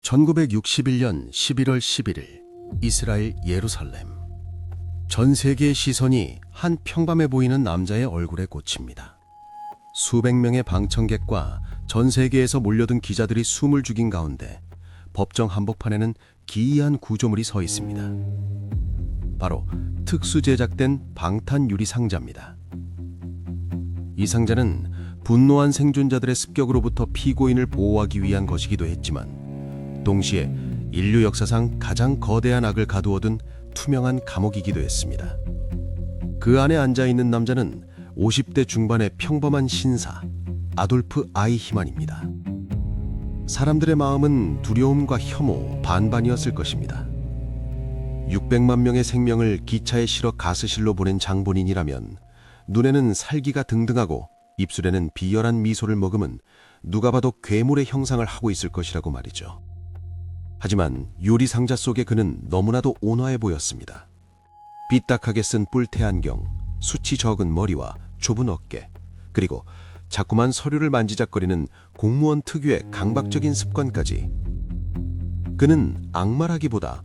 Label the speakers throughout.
Speaker 1: 1961년 11월 11일 이스라엘 예루살렘. 전 세계의 시선이 한 평범해 보이는 남자의 얼굴에 꽂힙니다. 수백 명의 방청객과 전 세계에서 몰려든 기자들이 숨을 죽인 가운데 법정 한복판에는 기이한 구조물이 서 있습니다. 바로 특수 제작된 방탄 유리 상자입니다. 이 상자는 분노한 생존자들의 습격으로부터 피고인을 보호하기 위한 것이기도 했지만 동시에 인류 역사상 가장 거대한 악을 가두어둔 투명한 감옥이기도 했습니다. 그 안에 앉아있는 남자는 50대 중반의 평범한 신사 아돌프 아이히만입니다. 사람들의 마음은 두려움과 혐오 반반이었을 것입니다. 600만 명의 생명을 기차에 실어 가스실로 보낸 장본인이라면 눈에는 살기가 등등하고 입술에는 비열한 미소를 머금은 누가 봐도 괴물의 형상을 하고 있을 것이라고 말이죠. 하지만 유리 상자 속의 그는 너무나도 온화해 보였습니다. 삐딱하게 쓴 뿔테 안경, 숱이 적은 머리와 좁은 어깨, 그리고 자꾸만 서류를 만지작거리는 공무원 특유의 강박적인 습관까지. 그는 악마라기보다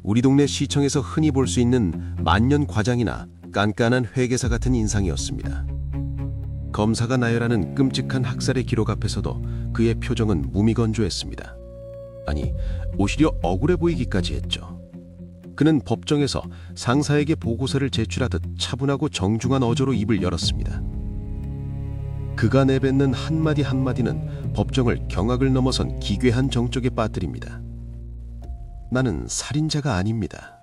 Speaker 1: 우리 동네 시청에서 흔히 볼 수 있는 만년 과장이나 깐깐한 회계사 같은 인상이었습니다. 검사가 나열하는 끔찍한 학살의 기록 앞에서도 그의 표정은 무미건조했습니다. 아니, 오히려 억울해 보이기까지 했죠. 그는 법정에서 상사에게 보고서를 제출하듯 차분하고 정중한 어조로 입을 열었습니다. 그가 내뱉는 한마디 한마디는 법정을 경악을 넘어선 기괴한 정적에 빠뜨립니다. 나는 살인자가 아닙니다.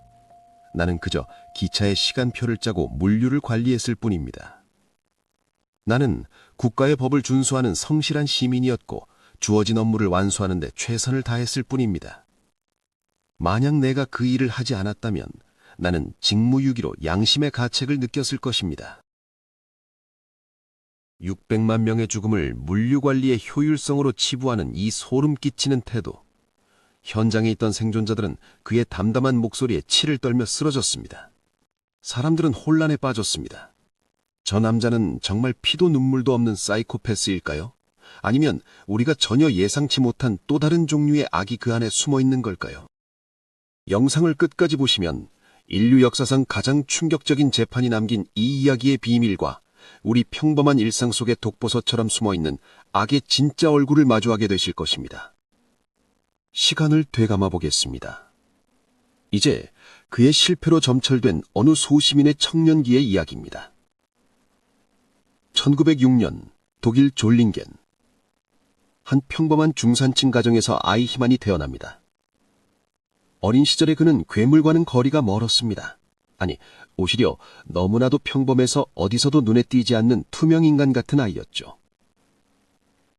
Speaker 1: 나는 그저 기차의 시간표를 짜고 물류를 관리했을 뿐입니다. 나는 국가의 법을 준수하는 성실한 시민이었고 주어진 업무를 완수하는 데 최선을 다했을 뿐입니다. 만약 내가 그 일을 하지 않았다면 나는 직무유기로 양심의 가책을 느꼈을 것입니다. 600만 명의 죽음을 물류관리의 효율성으로 치부하는 이 소름 끼치는 태도. 현장에 있던 생존자들은 그의 담담한 목소리에 치를 떨며 쓰러졌습니다. 사람들은 혼란에 빠졌습니다. 저 남자는 정말 피도 눈물도 없는 사이코패스일까요? 아니면 우리가 전혀 예상치 못한 또 다른 종류의 악이 그 안에 숨어 있는 걸까요? 영상을 끝까지 보시면 인류 역사상 가장 충격적인 재판이 남긴 이 이야기의 비밀과 우리 평범한 일상 속의 독보서처럼 숨어 있는 악의 진짜 얼굴을 마주하게 되실 것입니다. 시간을 되감아 보겠습니다. 이제 그의 실패로 점철된 어느 소시민의 청년기의 이야기입니다. 1906년 독일 졸링겐. 한 평범한 중산층 가정에서 아이히만이 태어납니다. 어린 시절에 그는 괴물과는 거리가 멀었습니다. 아니, 오히려 너무나도 평범해서 어디서도 눈에 띄지 않는 투명인간 같은 아이였죠.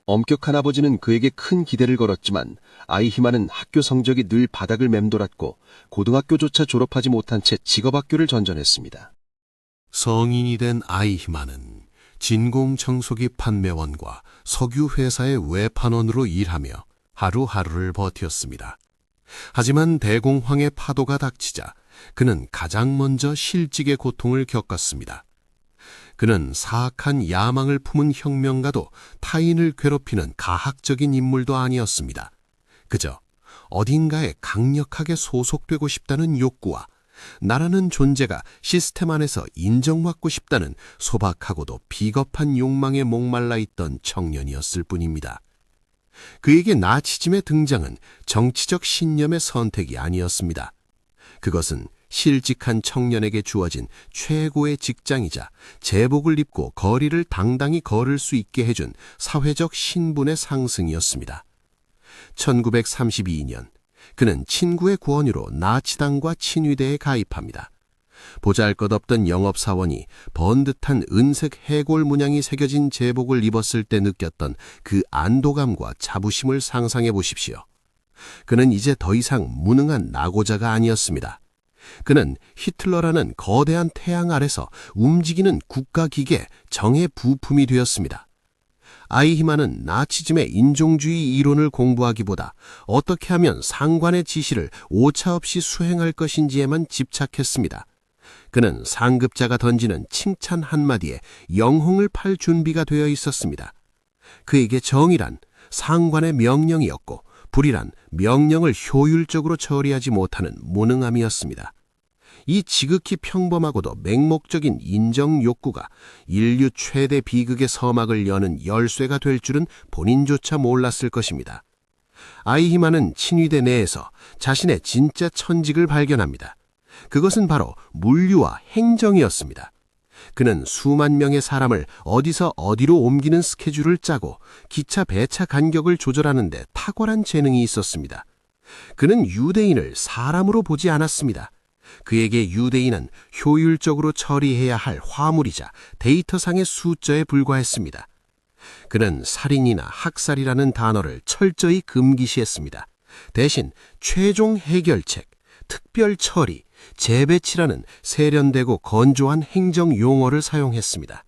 Speaker 1: 엄격한 아버지는 그에게 큰 기대를 걸었지만 아이히만은 학교 성적이 늘 바닥을 맴돌았고 고등학교조차 졸업하지 못한 채 직업학교를 전전했습니다.
Speaker 2: 성인이 된 아이히만은 진공청소기 판매원과 석유회사의 외판원으로 일하며 하루하루를 버텼습니다. 하지만 대공황의 파도가 닥치자 그는 가장 먼저 실직의 고통을 겪었습니다. 그는 사악한 야망을 품은 혁명가도 타인을 괴롭히는 가학적인 인물도 아니었습니다. 그저 어딘가에 강력하게 소속되고 싶다는 욕구와 나라는 존재가 시스템 안에서 인정받고 싶다는 소박하고도 비겁한 욕망에 목말라 있던 청년이었을 뿐입니다. 그에게 나치즘의 등장은 정치적 신념의 선택이 아니었습니다. 그것은 실직한 청년에게 주어진 최고의 직장이자 제복을 입고 거리를 당당히 걸을 수 있게 해준 사회적 신분의 상승이었습니다. 1932년 그는 친구의 권유로 나치당과 친위대에 가입합니다. 보잘것없던 영업사원이 번듯한 은색 해골 문양이 새겨진 제복을 입었을 때 느꼈던 그 안도감과 자부심을 상상해 보십시오. 그는 이제 더 이상 무능한 낙오자가 아니었습니다. 그는 히틀러라는 거대한 태양 아래서 움직이는 국가기계 정의 부품이 되었습니다. 아이히만은 나치즘의 인종주의 이론을 공부하기보다 어떻게 하면 상관의 지시를 오차없이 수행할 것인지에만 집착했습니다. 그는 상급자가 던지는 칭찬 한마디에 영홍을 팔 준비가 되어 있었습니다. 그에게 정의란 상관의 명령이었고 불이란 명령을 효율적으로 처리하지 못하는 무능함이었습니다. 이 지극히 평범하고도 맹목적인 인정 욕구가 인류 최대 비극의 서막을 여는 열쇠가 될 줄은 본인조차 몰랐을 것입니다. 아이히만은 친위대 내에서 자신의 진짜 천직을 발견합니다. 그것은 바로 물류와 행정이었습니다. 그는 수만 명의 사람을 어디서 어디로 옮기는 스케줄을 짜고 기차 배차 간격을 조절하는 데 탁월한 재능이 있었습니다. 그는 유대인을 사람으로 보지 않았습니다. 그에게 유대인은 효율적으로 처리해야 할 화물이자 데이터상의 숫자에 불과했습니다. 그는 살인이나 학살이라는 단어를 철저히 금기시했습니다. 대신 최종 해결책, 특별 처리, 재배치라는 세련되고 건조한 행정 용어를 사용했습니다.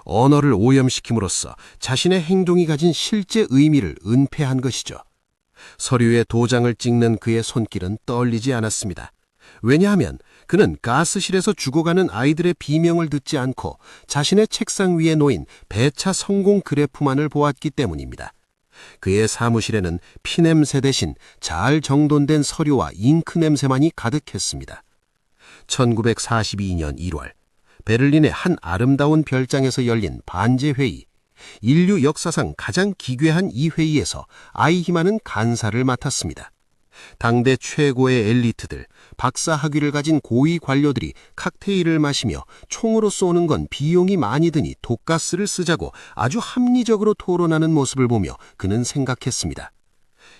Speaker 2: 언어를 오염시킴으로써 자신의 행동이 가진 실제 의미를 은폐한 것이죠. 서류에 도장을 찍는 그의 손길은 떨리지 않았습니다. 왜냐하면 그는 가스실에서 죽어가는 아이들의 비명을 듣지 않고 자신의 책상 위에 놓인 배차 성공 그래프만을 보았기 때문입니다. 그의 사무실에는 피냄새 대신 잘 정돈된 서류와 잉크 냄새만이 가득했습니다. 1942년 1월 베를린의 한 아름다운 별장에서 열린 반제회의. 인류 역사상 가장 기괴한 이 회의에서 아이히만은 간사를 맡았습니다. 당대 최고의 엘리트들, 박사 학위를 가진 고위 관료들이 칵테일을 마시며 총으로 쏘는 건 비용이 많이 드니 독가스를 쓰자고 아주 합리적으로 토론하는 모습을 보며 그는 생각했습니다.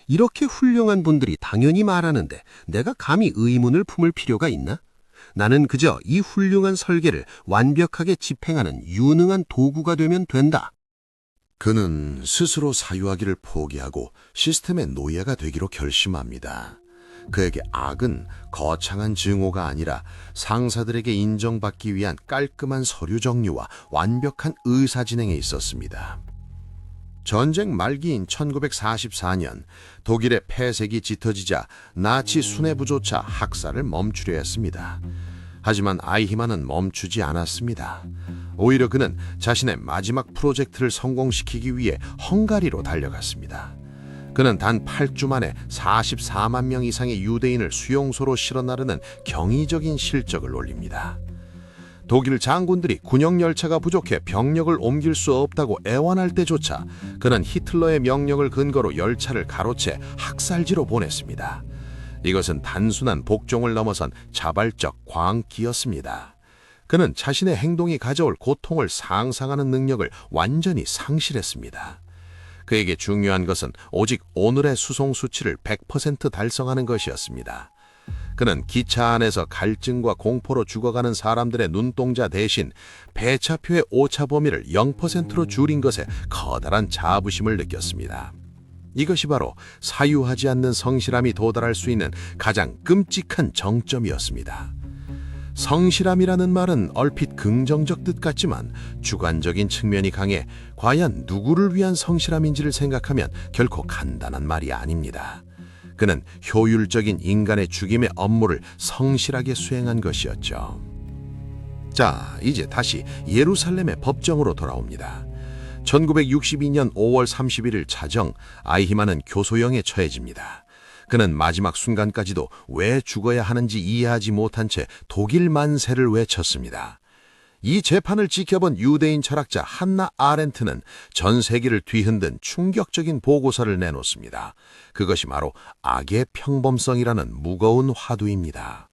Speaker 2: 이렇게 훌륭한 분들이 당연히 말하는데 내가 감히 의문을 품을 필요가 있나? 나는 그저 이 훌륭한 설계를 완벽하게 집행하는 유능한 도구가 되면 된다.
Speaker 3: 그는 스스로 사유하기를 포기하고 시스템의 노예가 되기로 결심합니다. 그에게 악은 거창한 증오가 아니라 상사들에게 인정받기 위한 깔끔한 서류 정리와 완벽한 의사 진행에 있었습니다. 전쟁 말기인 1944년 독일의 폐색이 짙어지자 나치 수뇌부조차 학살을 멈추려 했습니다. 하지만 아이히만은 멈추지 않았습니다. 오히려 그는 자신의 마지막 프로젝트를 성공시키기 위해 헝가리로 달려갔습니다. 그는 단 8주 만에 44만 명 이상의 유대인을 수용소로 실어 나르는 경이적인 실적을 올립니다. 독일 장군들이 군용 열차가 부족해 병력을 옮길 수 없다고 애원할 때조차 그는 히틀러의 명령을 근거로 열차를 가로채 학살지로 보냈습니다. 이것은 단순한 복종을 넘어선 자발적 광기였습니다. 그는 자신의 행동이 가져올 고통을 상상하는 능력을 완전히 상실했습니다. 그에게 중요한 것은 오직 오늘의 수송 수치를 100% 달성하는 것이었습니다. 그는 기차 안에서 갈증과 공포로 죽어가는 사람들의 눈동자 대신 배차표의 오차 범위를 0%로 줄인 것에 커다란 자부심을 느꼈습니다. 이것이 바로 사유하지 않는 성실함이 도달할 수 있는 가장 끔찍한 정점이었습니다. 성실함이라는 말은 얼핏 긍정적 뜻 같지만 주관적인 측면이 강해 과연 누구를 위한 성실함인지를 생각하면 결코 간단한 말이 아닙니다. 그는 효율적인 인간의 죽임의 업무를 성실하게 수행한 것이었죠. 자, 이제 다시 예루살렘의 법정으로 돌아옵니다. 1962년 5월 31일 자정, 아이히만은 교소형에 처해집니다. 그는 마지막 순간까지도 왜 죽어야 하는지 이해하지 못한 채 독일 만세를 외쳤습니다. 이 재판을 지켜본 유대인 철학자 한나 아렌트는 전 세계를 뒤흔든 충격적인 보고서를 내놓습니다. 그것이 바로 악의 평범성이라는 무거운 화두입니다.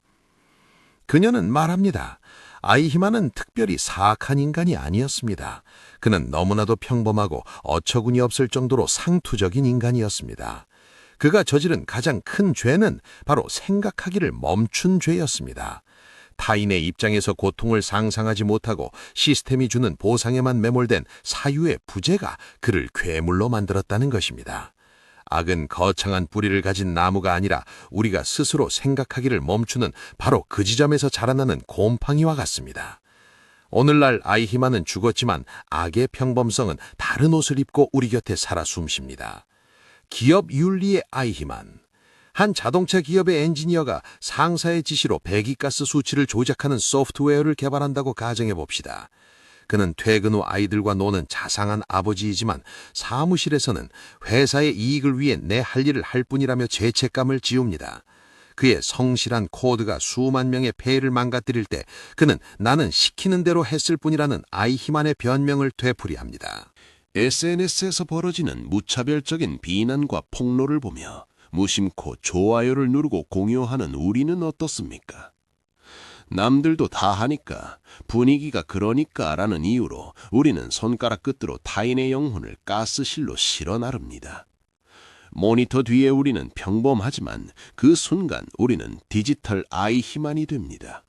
Speaker 3: 그녀는 말합니다. 아이히만은 특별히 사악한 인간이 아니었습니다. 그는 너무나도 평범하고 어처구니 없을 정도로 상투적인 인간이었습니다. 그가 저지른 가장 큰 죄는 바로 생각하기를 멈춘 죄였습니다. 타인의 입장에서 고통을 상상하지 못하고 시스템이 주는 보상에만 매몰된 사유의 부재가 그를 괴물로 만들었다는 것입니다. 악은 거창한 뿌리를 가진 나무가 아니라 우리가 스스로 생각하기를 멈추는 바로 그 지점에서 자라나는 곰팡이와 같습니다. 오늘날 아이히만은 죽었지만 악의 평범성은 다른 옷을 입고 우리 곁에 살아 숨쉽니다. 기업 윤리의 아이히만. 한 자동차 기업의 엔지니어가 상사의 지시로 배기가스 수치를 조작하는 소프트웨어를 개발한다고 가정해 봅시다. 그는 퇴근 후 아이들과 노는 자상한 아버지이지만 사무실에서는 회사의 이익을 위해 내 할 일을 할 뿐이라며 죄책감을 지웁니다. 그의 성실한 코드가 수만 명의 폐를 망가뜨릴 때 그는 나는 시키는 대로 했을 뿐이라는 아이히만의 변명을 되풀이합니다.
Speaker 1: SNS에서 벌어지는 무차별적인 비난과 폭로를 보며 무심코 좋아요를 누르고 공유하는 우리는 어떻습니까? 남들도 다 하니까, 분위기가 그러니까 라는 이유로 우리는 손가락 끝으로 타인의 영혼을 가스실로 실어 나릅니다. 모니터 뒤에 우리는 평범하지만 그 순간 우리는 디지털 아이히만이 됩니다.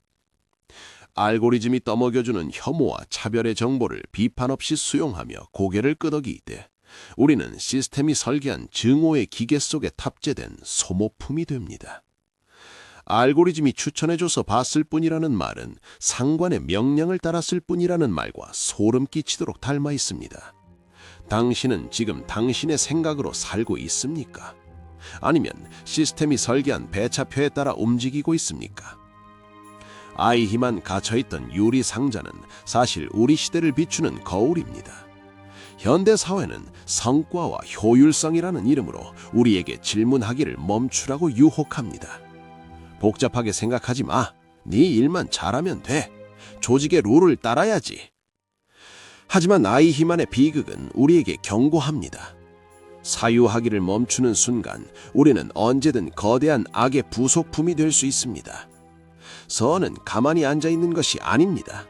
Speaker 1: 알고리즘이 떠먹여주는 혐오와 차별의 정보를 비판 없이 수용하며 고개를 끄덕이되 우리는 시스템이 설계한 증오의 기계 속에 탑재된 소모품이 됩니다. 알고리즘이 추천해줘서 봤을 뿐이라는 말은 상관의 명령을 따랐을 뿐이라는 말과 소름 끼치도록 닮아 있습니다. 당신은 지금 당신의 생각으로 살고 있습니까? 아니면 시스템이 설계한 배차표에 따라 움직이고 있습니까? 아이히만 갇혀있던 유리 상자는 사실 우리 시대를 비추는 거울입니다. 현대 사회는 성과와 효율성이라는 이름으로 우리에게 질문하기를 멈추라고 유혹합니다. 복잡하게 생각하지 마. 네 일만 잘하면 돼. 조직의 룰을 따라야지. 하지만 아이히만의 비극은 우리에게 경고합니다. 사유하기를 멈추는 순간 우리는 언제든 거대한 악의 부속품이 될 수 있습니다. 선은 가만히 앉아있는 것이 아닙니다.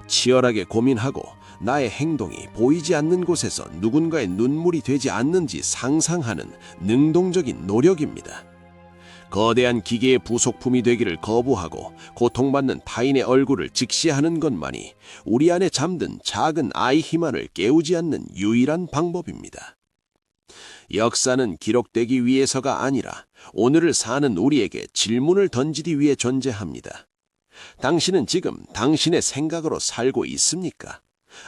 Speaker 1: 치열하게 고민하고 나의 행동이 보이지 않는 곳에서 누군가의 눈물이 되지 않는지 상상하는 능동적인 노력입니다. 거대한 기계의 부속품이 되기를 거부하고 고통받는 타인의 얼굴을 직시하는 것만이 우리 안에 잠든 작은 아이히만을 깨우지 않는 유일한 방법입니다. 역사는 기록되기 위해서가 아니라 오늘을 사는 우리에게 질문을 던지기 위해 존재합니다. 당신은 지금 당신의 생각으로 살고 있습니까?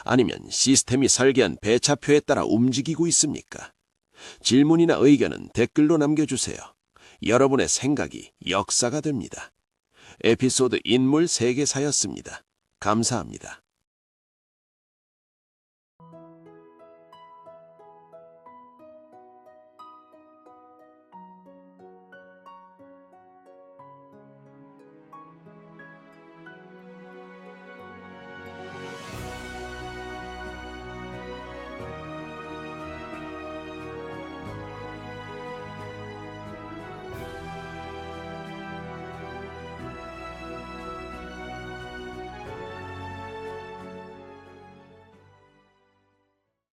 Speaker 1: 아니면 시스템이 설계한 배차표에 따라 움직이고 있습니까? 질문이나 의견은 댓글로 남겨주세요. 여러분의 생각이 역사가 됩니다. 에피소드 인물 세계사였습니다. 감사합니다.